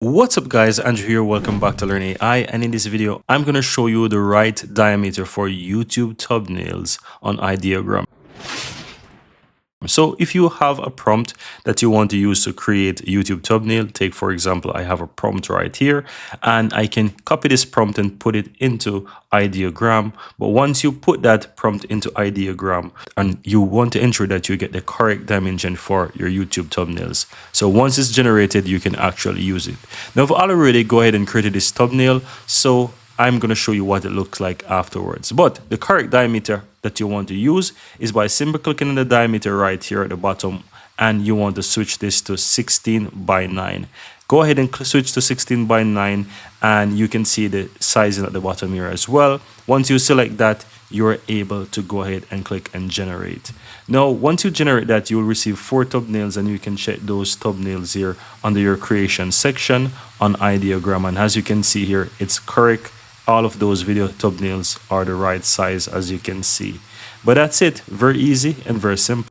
What's up guys, Andrew here, welcome back to Learn AI, and in this video I'm going to show you the right diameter for YouTube thumbnails on Ideogram. So if you have a prompt that you want to use to create a YouTube thumbnail, take for example, I have a prompt right here and I can copy this prompt and put it into Ideogram. But once you put that prompt into Ideogram and you want to ensure that you get the correct dimension for your YouTube thumbnails. So once it's generated, you can actually use it. Now I've already go ahead and created this thumbnail. So I'm going to show you what it looks like afterwards. But the correct diameter that you want to use is by simply clicking on the diameter right here at the bottom, and you want to switch this to 16 by 9. Go ahead and switch to 16 by 9 and you can see the sizing at the bottom here as well. Once you select that, you're able to go ahead and click and generate. Now, once you generate that, you will receive 4 thumbnails and you can check those thumbnails here under your creation section on Ideogram. And as you can see here, it's correct. All of those video thumbnails are the right size, as you can see. But that's it. Very easy and very simple.